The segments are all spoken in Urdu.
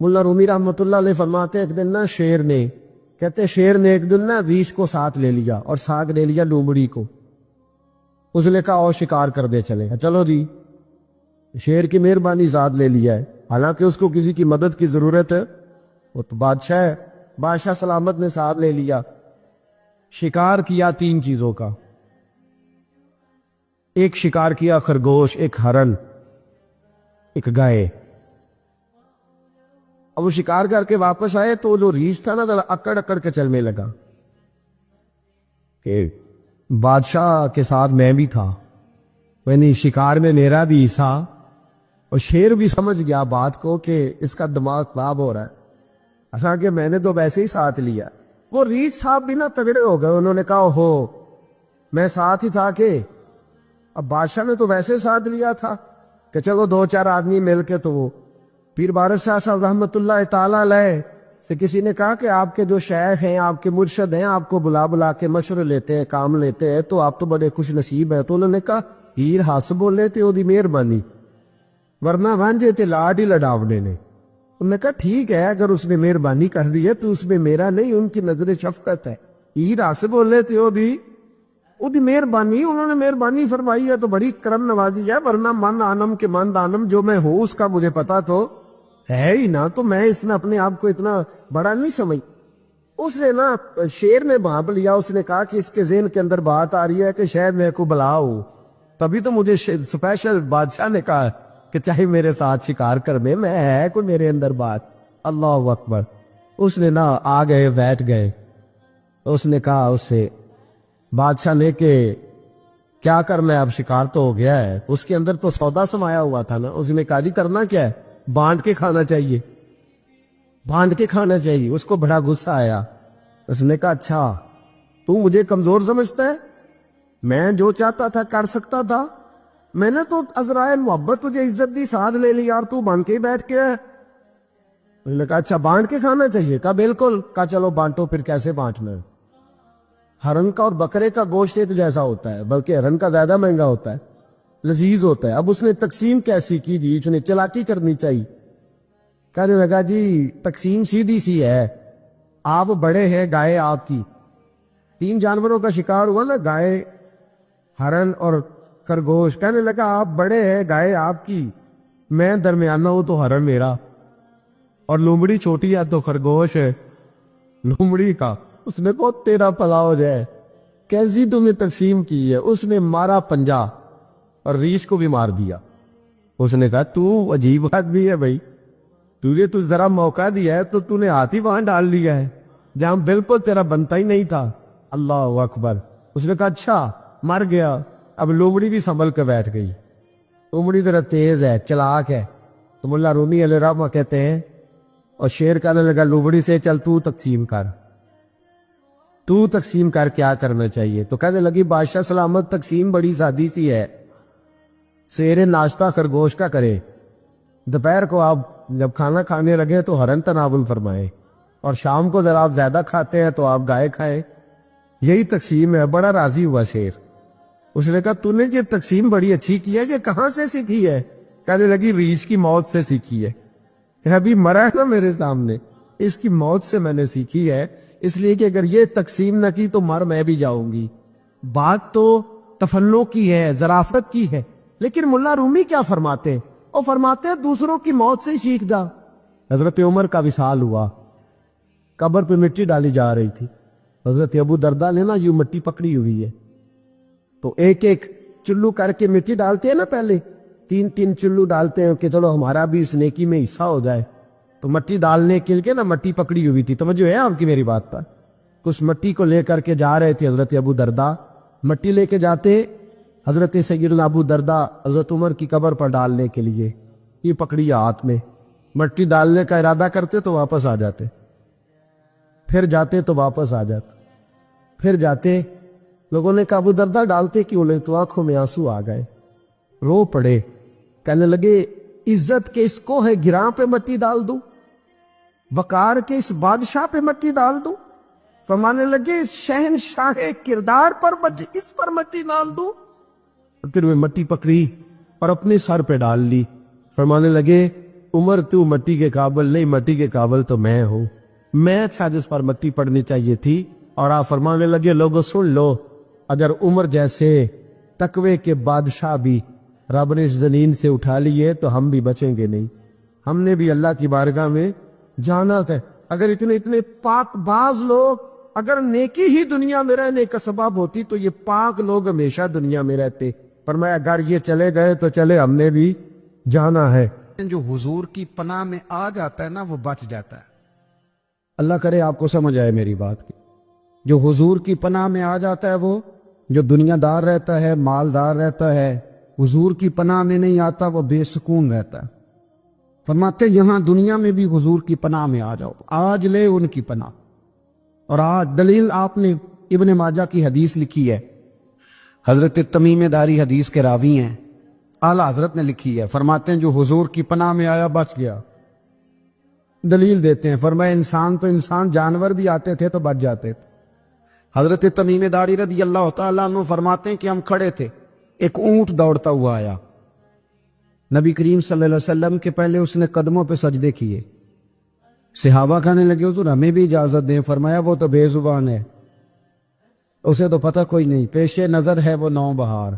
ملا رومی رحمۃ اللہ علیہ فرماتے ایک دن نا شیر نے ایک دن نا ریچھ کو ساتھ لے لیا اور ساتھ لے لیا لومڑی کو. اس نے کہا اور شکار کر دے چلے. چلو جی شیر کی مہربانی ذات لے لیا ہے, حالانکہ اس کو کسی کی مدد کی ضرورت ہے, وہ تو بادشاہ ہے. بادشاہ سلامت نے ساتھ لے لیا. شکار کیا 3 چیزوں کا. ایک شکار کیا خرگوش, ایک ہرن, ایک گائے. اب وہ شکار کر کے واپس آئے تو جو ریچھ تھا نا ذرا اکڑ اکڑ کے چلنے لگا کہ بادشاہ کے ساتھ میں بھی تھا, یعنی شکار میں میرا بھی حصہ. اور شیر بھی سمجھ گیا بات کو کہ اس کا دماغ خراب ہو رہا ہے, حالانکہ میں نے تو ویسے ہی ساتھ لیا. وہ ریچھ صاحب بھی نا تگڑے ہو گئے, انہوں نے کہا ہو میں ساتھ ہی تھا کہ اب بادشاہ نے تو ویسے ساتھ لیا تھا کہ چلو 2-4 آدمی مل کے. تو وہ پیر بارش شاہ صاحب رحمۃ اللہ تعالیٰ علیہ سے کسی نے کہا کہ آپ کے جو شیخ ہیں, آپ کے مرشد ہیں, آپ کو بلا کے مشورے لیتے ہیں, کام لیتے ہیں, تو آپ تو بڑے خوش نصیب ہیں. تو انہوں نے کہا ہیر ہس بولے تے وہ دی مہربانی, ورنہ وانجے تے لاڈ ہی لڈاونے نے. انہوں نے کہا ٹھیک ہے اگر اس نے مہربانی کر دی ہے تو اس میں میرا نہیں, ان کی نظر شفقت ہے. ہیر ہس بولے تے وہ دی مہربانی, انہوں نے مہربانی فرمائی ہے تو بڑی کرم نوازی ہے, ورنہ من آنم کے من دانم, جو میں ہوں اس کا مجھے پتا تو ہے ہی نا, تو میں اس میں اپنے آپ کو اتنا بڑا نہیں سمجھ. اس نے نا شیر نے بھانپ لیا, اس نے کہا کہ اس کے ذہن کے اندر بات آ رہی ہے کہ شاید میں کو بلا ہوں, تبھی تو مجھے اسپیشل بادشاہ نے کہا کہ چاہے میرے ساتھ شکار کر میں ہے کوئی میرے اندر بات. اللہ اکبر. اس نے نا آ گئے بیٹھ گئے. اس نے کہا اس سے بادشاہ نے کہ کیا کرنا ہے, اب شکار تو ہو گیا ہے. اس کے اندر تو سودا سمایا ہوا تھا نا. اس نے کہا جی کرنا کیا ہے, بانٹ کے کھانا چاہیے, بانٹ کے کھانا چاہیے. اس کو بڑا غصہ آیا. اس نے کہا اچھا تو مجھے کمزور سمجھتا ہے, میں جو چاہتا تھا کر سکتا تھا, میں نے تو عذرائے محبت تجھے عزت دی ساتھ لے لی یار, تو بن کے ہی بیٹھ کے ہے. اس نے کہا اچھا بانٹ کے کھانا چاہیے. کہا بالکل. کہا چلو بانٹو. پھر کیسے بانٹنا ہے؟ ہرن کا اور بکرے کا گوشت ایک جیسا ہوتا ہے, بلکہ ہرن کا زیادہ مہنگا ہوتا ہے, لذیذ ہوتا ہے. اب اس نے تقسیم کیسی کی جی, اس نے چلاکی کرنی چاہیے. کہنے لگا جی تقسیم سیدھی سی ہے, آپ بڑے ہیں, گائے آپ کی. 3 جانوروں کا شکار ہوا نا, گائے, ہرن اور خرگوش. کہنے لگا آپ بڑے ہیں, گائے آپ کی, میں درمیانہ ہوں تو ہرن میرا, اور لومڑی چھوٹی ہے تو خرگوش ہے لومڑی کا. اس نے بہت تیرا پلا ہو جائے, کیسی تم نے تقسیم کی ہے. اس نے مارا پنجا اور ریچھ کو بھی مار دیا. اس نے کہا تو عجیب آدمی ہے بھائی, تجھے تو ذرا موقع دیا ہے تو تو نے ہاتھ ہی وہاں ڈال لیا ہے جہاں بالکل تیرا بنتا ہی نہیں تھا. اللہ اکبر. اس نے کہا اچھا مر گیا. اب لومڑی بھی سنبھل کے بیٹھ گئی. لومڑی ذرا تیز ہے, چلاک ہے. تو ملا رومی علیہ الرحمہ کہتے ہیں, اور شیر کہنے لگا لومڑی سے چل تو تقسیم کر, تو تقسیم کر کیا کرنا چاہیے. تو کہنے لگی بادشاہ سلامت تقسیم بڑی سادی سی ہے, سیرے ناشتہ خرگوش کا کرے, دوپہر کو آپ جب کھانا کھانے لگے تو ہرن تناول فرمائے, اور شام کو ذرا آپ زیادہ کھاتے ہیں تو آپ گائے کھائیں. یہی تقسیم ہے. بڑا راضی ہوا شیر. اس نے کہا تو نے یہ تقسیم بڑی اچھی کی ہے, یہ کہاں سے سیکھی ہے؟ کہنے لگی ریچھ کی موت سے سیکھی ہے. ابھی مرا ہے نا میرے سامنے, اس کی موت سے میں نے سیکھی ہے, اس لیے کہ اگر یہ تقسیم نہ کی تو مر میں بھی جاؤں گی. بات تو تفنن کی ہے, ظرافت کی ہے. لیکن ملا رومی کیا فرماتے ہیں؟ وہ فرماتے ہیں دوسروں کی موت سے ہی سیکھ جا. حضرت عمر کا وصال ہوا, قبر پہ مٹی ڈالی جا رہی تھی. حضرت ابو دردہ نے نا یوں مٹی پکڑی ہوئی ہے, تو ایک ایک چلو کر کے مٹی ڈالتے ہیں نا, پہلے 3 چلو ڈالتے ہیں کہ چلو ہمارا بھی اس نیکی میں حصہ ہو جائے. تو مٹی ڈالنے کے لیے نا مٹی پکڑی ہوئی تھی. توجہ ہے آپ کی میری بات پر؟ کچھ مٹی کو لے کر کے جا رہے تھے حضرت ابو دردہ. مٹی لے کے جاتے حضرت سیدنا ابو دردہ حضرت عمر کی قبر پر ڈالنے کے لیے, یہ پکڑی ہاتھ میں, مٹی ڈالنے کا ارادہ کرتے تو واپس آ جاتے, پھر جاتے تو واپس آ جاتے, پھر جاتے. لوگوں نے کہا ابو دردہ ڈالتے کیوں لے؟ تو آنکھوں میں آنسو آ گئے, رو پڑے. کہنے لگے عزت کے اس کو ہے گراں پہ مٹی ڈال دوں, وقار کے اس بادشاہ پہ مٹی ڈال دوں. فرمانے لگے شہنشاہ کردار پر اس پر مٹی ڈال دوں. پھر میں مٹی پکڑی اور اپنے سر پہ ڈال لی. فرمانے لگے عمر تو مٹی کے قابل نہیں، مٹی کے قابل تو میں ہوں، میں تھا جس پر مٹی پڑنی چاہیے تھی۔ اور آپ فرمانے لگے لوگوں سن لو، اگر عمر جیسے تقوی کے بادشاہ بھی رب نے اس زمین سے اٹھا لیے تو ہم بھی بچیں گے نہیں، ہم نے بھی اللہ کی بارگاہ میں جانا ہے۔ اگر اتنے پاک باز لوگ اگر نیکی ہی دنیا میں رہنے کا سبب ہوتی تو یہ پاک لوگ ہمیشہ دنیا میں رہتے، پر میں اگر یہ چلے گئے تو چلے، ہم نے بھی جانا ہے۔ جو حضور کی پناہ میں آ جاتا ہے نا وہ بچ جاتا ہے۔ اللہ کرے آپ کو سمجھ آئے میری بات کی۔ جو حضور کی پناہ میں آ جاتا ہے وہ جو دنیا دار رہتا ہے، مالدار رہتا ہے، حضور کی پناہ میں نہیں آتا وہ بے سکون رہتا ہے۔ فرماتے یہاں دنیا میں بھی حضور کی پناہ میں آ جاؤ، آج لے ان کی پناہ۔ اور آج دلیل آپ نے ابن ماجہ کی حدیث لکھی ہے، حضرت تمیم داری حدیث کے راوی ہیں، اعلیٰ حضرت نے لکھی ہے، فرماتے ہیں جو حضور کی پناہ میں آیا بچ گیا۔ دلیل دیتے ہیں، فرمایا انسان جانور بھی آتے تھے تو بچ جاتے تھے۔ حضرت تمیم داری رضی اللہ تعالیٰ عنہ فرماتے ہیں کہ ہم کھڑے تھے، ایک اونٹ دوڑتا ہوا آیا، نبی کریم صلی اللہ علیہ وسلم کے پہلے اس نے قدموں پہ سجدے کیے، صحابہ کہنے لگے حضور ہمیں بھی اجازت دیں، فرمایا وہ تو بے زبان ہے، اسے تو پتہ کوئی نہیں، پیش نظر ہے وہ نو بہار،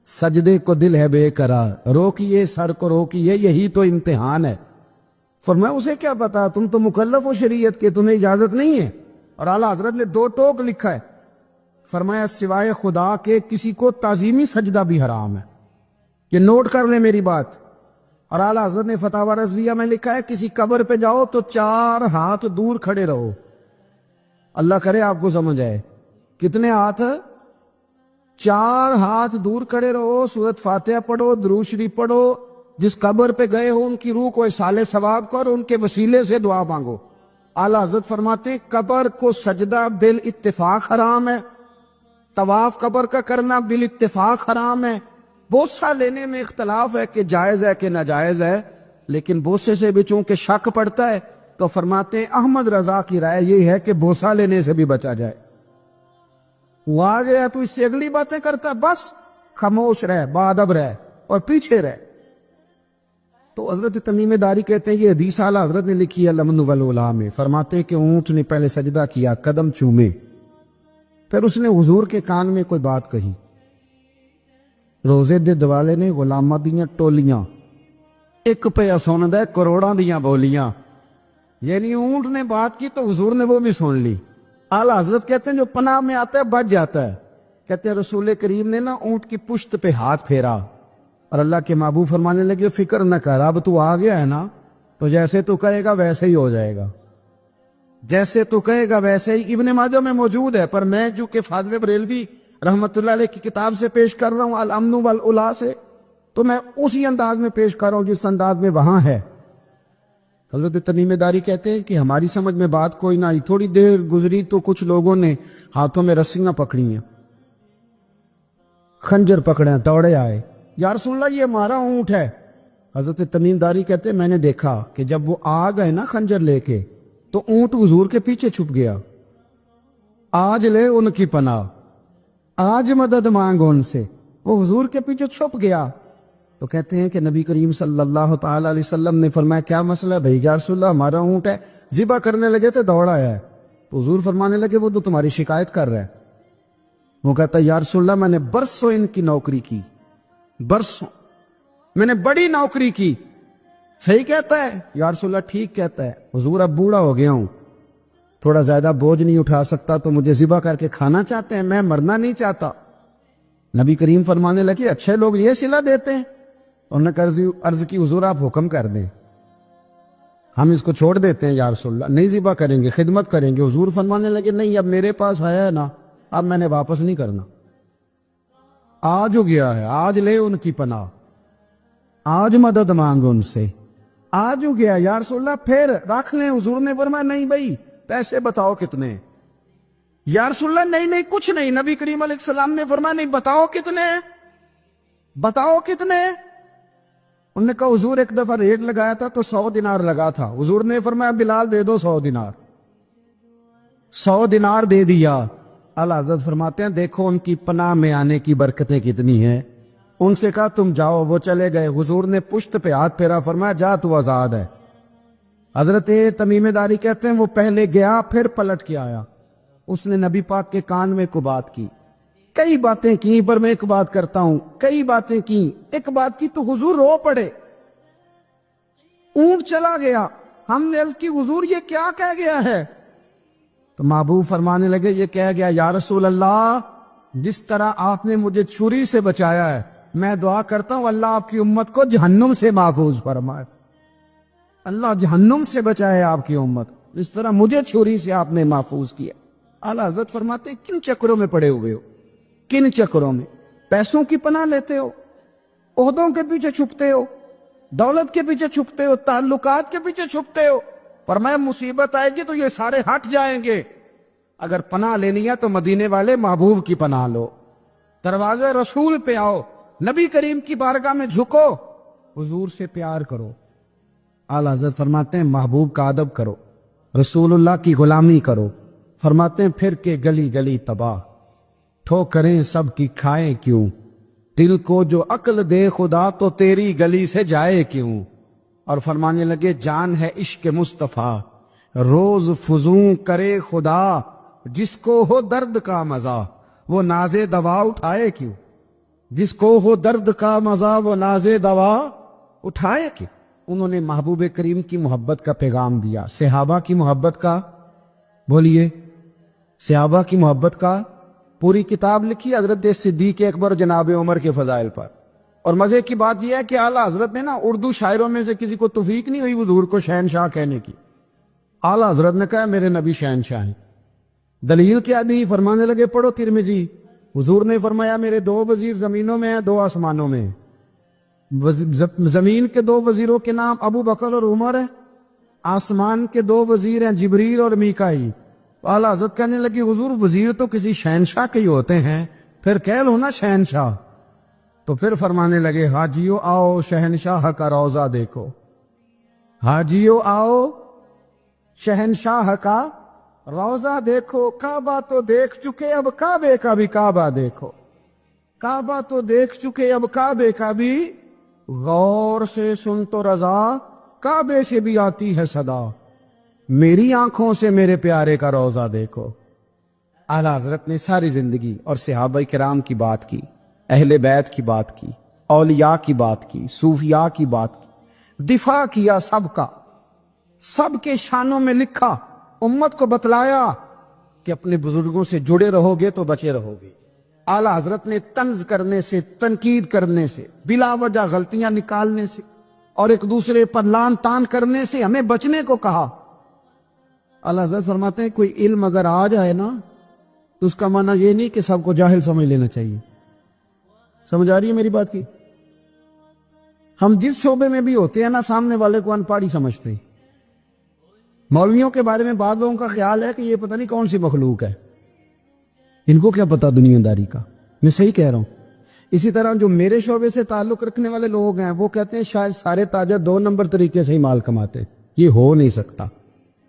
سجدے کو دل ہے بے قرار، روکیے سر کو روکیے یہی تو امتحان ہے۔ فرمایا اسے کیا پتا، تم تو مکلف ہو شریعت کے، تمہیں اجازت نہیں ہے۔ اور اعلیٰ حضرت نے 2 ٹوک لکھا ہے، فرمایا سوائے خدا کے کسی کو تعظیمی سجدہ بھی حرام ہے، یہ نوٹ کر لیں میری بات۔ اور اعلیٰ حضرت نے فتاوی رضویہ میں لکھا ہے کسی قبر پہ جاؤ تو 4 ہاتھ دور کھڑے رہو، اللہ کرے آپ کو سمجھ آئے، کتنے ہاتھ؟ 4 ہاتھ دور کھڑے رہو، سورۃ فاتحہ پڑھو، درود شریف پڑھو، جس قبر پہ گئے ہو ان کی روح کو اصال ثواب کرو، ان کے وسیلے سے دعا مانگو۔ اعلیٰ حضرت فرماتے ہیں قبر کو سجدہ بالاتفاق حرام ہے، طواف قبر کا کرنا بالاتفاق حرام ہے، بوسہ لینے میں اختلاف ہے کہ جائز ہے کہ ناجائز ہے، لیکن بوسے سے بھی چونکہ شک پڑتا ہے تو فرماتے ہیں احمد رضا کی رائے یہ ہے کہ بوسہ لینے سے بھی بچا جائے۔ وہ آ گیا تو اس سے اگلی باتیں کرتا ہے، بس خاموش رہ، باادب رہ اور پیچھے رہ۔ تو حضرت تمیم داری کہتے ہیں یہ حدیث اعلیٰ حضرت نے لکھی ہے لمن والولا میں، فرماتے ہیں کہ اونٹ نے پہلے سجدہ کیا، قدم چومے، پھر اس نے حضور کے کان میں کوئی بات کہی، روزے دے دوالے نے غلامہ دیاں ٹولیاں، ایک پہ سن دے کروڑاں دیاں بولیاں، یعنی اونٹ نے بات کی تو حضور نے وہ بھی سن لی۔ اعلیٰ حضرت کہتے ہیں جو پناہ میں آتا ہے بچ جاتا ہے۔ کہتے ہیں رسول کریم نے نا اونٹ کی پشت پہ ہاتھ پھیرا اور اللہ کے محبوب فرمانے لگے فکر نہ کر، اب تو آ گیا ہے نا تو جیسے تو کہے گا ویسے ہی ہو جائے گا، جیسے تو کہے گا ویسے ہی۔ ابن ماجہ میں موجود ہے، پر میں جو کہ فاضل بریلوی رحمت اللہ علیہ کی کتاب سے پیش کر رہا ہوں الامن والاولا سے، تو میں اسی انداز میں پیش کر رہا ہوں جس انداز میں وہاں ہے۔ حضرت تمیم داری کہتے ہیں کہ ہماری سمجھ میں بات کوئی نہ آئی، تھوڑی دیر گزری تو کچھ لوگوں نے ہاتھوں میں رسیاں پکڑی ہیں، خنجر پکڑے ہیں، دوڑے آئے، یا رسول اللہ یہ ہمارا اونٹ ہے۔ حضرت تمیم داری کہتے ہیں میں نے دیکھا کہ جب وہ آ گئے نا خنجر لے کے تو اونٹ حضور کے پیچھے چھپ گیا، آج لے ان کی پناہ، آج مدد مانگ ان سے، وہ حضور کے پیچھے چھپ گیا۔ تو کہتے ہیں کہ نبی کریم صلی اللہ تعالی علیہ وسلم نے فرمایا کیا مسئلہ ہے بھائی؟ یا رسول اللہ ہمارا اونٹ ہے، ذبح کرنے لگے تھے دوڑ آیا ہے۔ تو حضور فرمانے لگے وہ تو تمہاری شکایت کر رہا ہے۔ وہ کہتا ہے یا رسول اللہ میں نے برسوں ان کی نوکری کی، برسوں میں نے بڑی نوکری کی۔ صحیح کہتا ہے یا رسول اللہ؟ ٹھیک کہتا ہے حضور، اب بوڑھا ہو گیا ہوں، تھوڑا زیادہ بوجھ نہیں اٹھا سکتا تو مجھے ذبح کر کے کھانا چاہتے ہیں، میں مرنا نہیں چاہتا۔ نبی کریم فرمانے لگے اچھے لوگ یہ صلہ دیتے ہیں؟ انہوں نے کہا عرض کی حضور آپ حکم کر دیں، ہم اس کو چھوڑ دیتے ہیں یا رسول اللہ، نہیں ذبح کریں گے، خدمت کریں گے۔ حضور فرمانے لگے نہیں اب میرے پاس آیا ہے نا، اب میں نے واپس نہیں کرنا، آج ہو گیا ہے، آج لے ان کی پناہ، آج مدد مانگ ان سے، آج ہو گیا یا رسول اللہ پھر رکھ لیں۔ حضور نے فرمایا نہیں بھائی پیسے بتاؤ کتنے؟ یا رسول اللہ نہیں کچھ نہیں۔ نبی کریم علیہ السلام نے فرمایا نہیں بتاؤ کتنے، بتاؤ کتنے؟ انہوں نے کہا حضور ایک دفعہ ریٹ لگایا تھا تو 100 دینار لگا تھا، حضور نے فرمایا بلال دے دو 100 دینار، 100 دینار دے دیا۔ اعلیٰ حضرت فرماتے ہیں دیکھو ان کی پناہ میں آنے کی برکتیں کتنی ہیں، ان سے کہا تم جاؤ، وہ چلے گئے۔ حضور نے پشت پہ ہاتھ پھیرا، فرمایا جا تو آزاد ہے۔ حضرت تمیم داری کہتے ہیں وہ پہلے گیا پھر پلٹ کے آیا، اس نے نبی پاک کے کان میں کو بات کی، کئی باتیں کی، پر میں ایک بات کرتا ہوں، کئی باتیں کی، ایک بات کی تو حضور رو پڑے۔ اونٹ چلا گیا، ہم نے عرض کی حضور یہ کیا کہہ گیا ہے؟ تو محبوب فرمانے لگے یہ کہہ گیا یا رسول اللہ جس طرح آپ نے مجھے چھری سے بچایا ہے، میں دعا کرتا ہوں اللہ آپ کی امت کو جہنم سے محفوظ فرمائے، اللہ جہنم سے بچائے آپ کی امت، اس طرح مجھے چھری سے آپ نے محفوظ کیا۔ اعلیٰ حضرت فرماتے ہیں کن چکروں میں پڑے ہوئے ہو، کن چکروں میں؟ پیسوں کی پناہ لیتے ہو، عہدوں کے پیچھے چھپتے ہو، دولت کے پیچھے چھپتے ہو، تعلقات کے پیچھے چھپتے ہو، فرمایا مصیبت آئے گی تو یہ سارے ہٹ جائیں گے۔ اگر پناہ لینی ہے تو مدینے والے محبوب کی پناہ لو، دروازے رسول پہ آؤ، نبی کریم کی بارگاہ میں جھکو، حضور سے پیار کرو۔ اعلیٰ حضرت فرماتے ہیں محبوب کا ادب کرو، رسول اللہ کی غلامی کرو۔ فرماتے ہیں پھر کے گلی گلی تباہ، ٹھوکریں سب کی کھائے کیوں، دل کو جو عقل دے خدا تو تیری گلی سے جائے کیوں۔ اور فرمانے لگے جان ہے عشق مصطفیٰ، روز فزوں کرے خدا، جس کو ہو درد کا مزہ وہ ناز دوا اٹھائے کیوں، جس کو ہو درد کا مزہ وہ ناز دوا اٹھائے کیوں۔ انہوں نے محبوب کریم کی محبت کا پیغام دیا، صحابہ کی محبت کا، بولیے صحابہ کی محبت کا پوری کتاب لکھی حضرت صدیق اکبر جناب عمر کے فضائل پر۔ اور مزے کی بات یہ ہے کہ اعلیٰ حضرت نے نا اردو شاعروں میں سے کسی کو توفیق نہیں ہوئی حضور کو شہنشاہ کہنے کی، اعلیٰ حضرت نے کہا میرے نبی شہنشاہ ہیں۔ دلیل کیا دی؟ فرمانے لگے پڑھو ترمذی، حضور نے فرمایا میرے 2 وزیر زمینوں میں ہیں 2 آسمانوں میں ہیں۔ زمین کے 2 وزیروں کے نام ابو بکر اور عمر ہیں، آسمان کے 2 وزیر ہیں جبریل اور میکائیل۔ اعلیٰ حضرت کہنے لگی حضور وزیر تو کسی شہنشاہ کے ہی ہوتے ہیں، پھر کہہ لو نا شہنشاہ۔ تو پھر فرمانے لگے حاجیو آؤ شہنشاہ کا روضہ دیکھو، حاجیو آؤ شہنشاہ کا روضہ دیکھو، کعبہ تو دیکھ چکے اب کعبے کا بھی کعبہ دیکھو، کعبہ تو دیکھ چکے اب کعبے کا بھی، غور سے سن تو رضا کعبے سے بھی آتی ہے صدا، میری آنکھوں سے میرے پیارے کا روضہ دیکھو۔ اعلیٰ حضرت نے ساری زندگی اور صحابہ کرام کی بات کی، اہل بیت کی بات کی، اولیاء کی بات کی، صوفیاء کی بات کی، دفاع کیا سب کا، سب کے شانوں میں لکھا، امت کو بتلایا کہ اپنے بزرگوں سے جڑے رہو گے تو بچے رہو گے۔ اعلیٰ حضرت نے طنز کرنے سے، تنقید کرنے سے، بلا وجہ غلطیاں نکالنے سے اور ایک دوسرے پر لان تان کرنے سے ہمیں بچنے کو کہا۔ اعلیٰ حضرت فرماتے ہیں کوئی علم اگر آ جائے نا تو اس کا معنی یہ نہیں کہ سب کو جاہل سمجھ لینا چاہیے۔ سمجھ آ رہی ہے میری بات کی؟ ہم جس شعبے میں بھی ہوتے ہیں نا سامنے والے کو ان پڑھ ہی سمجھتے ہیں۔ مولویوں کے بارے میں بعض لوگوں کا خیال ہے کہ یہ پتہ نہیں کون سی مخلوق ہے، ان کو کیا پتا دنیا داری کا۔ میں صحیح کہہ رہا ہوں۔ اسی طرح جو میرے شعبے سے تعلق رکھنے والے لوگ ہیں وہ کہتے ہیں شاید سارے تاجر 2 نمبر طریقے سے ہی مال کماتے، یہ ہو نہیں سکتا،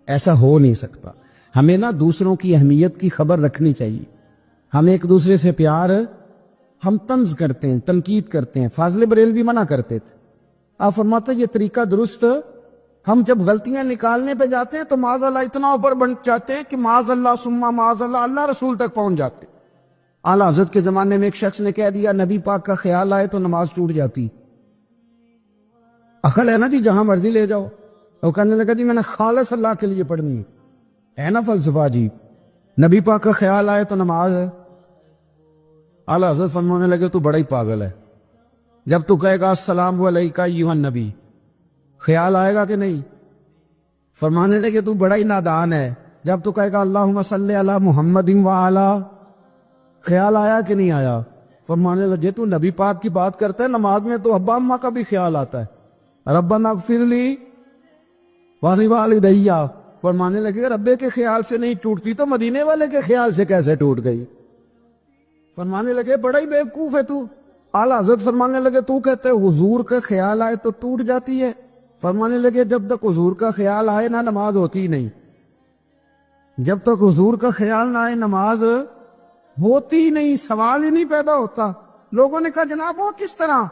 ایسا ہو نہیں سکتا۔ ہمیں نا دوسروں کی اہمیت کی خبر رکھنی چاہیے، ہم ایک دوسرے سے پیار، ہم طنز کرتے ہیں، تنقید کرتے ہیں، فاضل بریلوی منع کرتے تھے، آپ فرماتے یہ طریقہ درست، ہم جب غلطیاں نکالنے پہ جاتے ہیں تو معاذ اللہ اتنا اوپر بن جاتے ہیں کہ معاذ اللہ ثم معاذ اللہ اللہ رسول تک پہنچ جاتے۔ اعلیٰ حضرت کے زمانے میں ایک شخص نے کہہ دیا نبی پاک کا خیال آئے تو نماز ٹوٹ جاتی، عقل ہے نا جی جہاں مرضی لے جاؤ۔ وہ کہنے لگا جی میں نے خالص اللہ کے لیے پڑھنی ہے نا فلسفہ جی، نبی پاک کا خیال آئے تو نماز ہے۔ اعلیٰ حضرت فرمانے لگے تو بڑا ہی پاگل ہے، جب تو کہے گا السلام علیکہ ایھا النبی خیال آئے گا کہ نہیں؟ فرمانے لگے تو بڑا ہی نادان ہے، جب تو کہے گا اللہم صلی علی محمد وعلی خیال آیا کہ نہیں آیا؟ فرمانے لگے تو نبی پاک کی بات کرتا ہے، نماز میں تو ابا اماں کا بھی خیال آتا ہے، ربنا اغفر لی والدیّ۔ فرمانے لگے ربے کے خیال سے نہیں ٹوٹتی تو مدینے والے کے خیال سے کیسے ٹوٹ گئی؟ فرمانے لگے بڑا ہی بیوقوف ہے تو۔ اعلیٰ حضرت فرمانے لگے تو کہتے حضور کا خیال آئے تو ٹوٹ جاتی ہے؟ فرمانے لگے جب تک حضور کا خیال آئے نہ نماز ہوتی ہی نہیں، جب تک حضور کا خیال نہ آئے نماز ہوتی ہی نہیں، سوال ہی نہیں پیدا ہوتا۔ لوگوں نے کہا جناب وہ کس طرح؟